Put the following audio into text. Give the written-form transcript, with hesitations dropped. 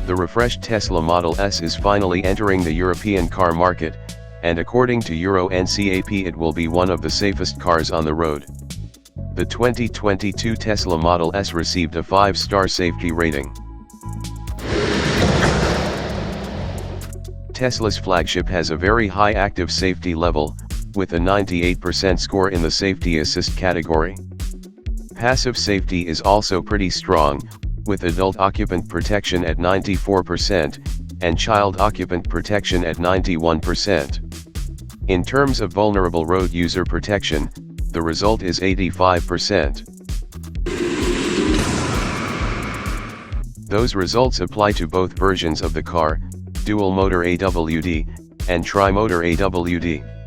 The refreshed Tesla Model S is finally entering the European car market, and according to Euro NCAP it will be one of the safest cars on the road. The 2022 Tesla Model S received a 5-star safety rating. Tesla's flagship has a very high active safety level, with a 98% score in the safety assist category. Passive safety is also pretty strong, with adult occupant protection at 94%, and child occupant protection at 91%. In terms of vulnerable road user protection, the result is 85%. Those results apply to both versions of the car, dual motor AWD, and tri-motor AWD.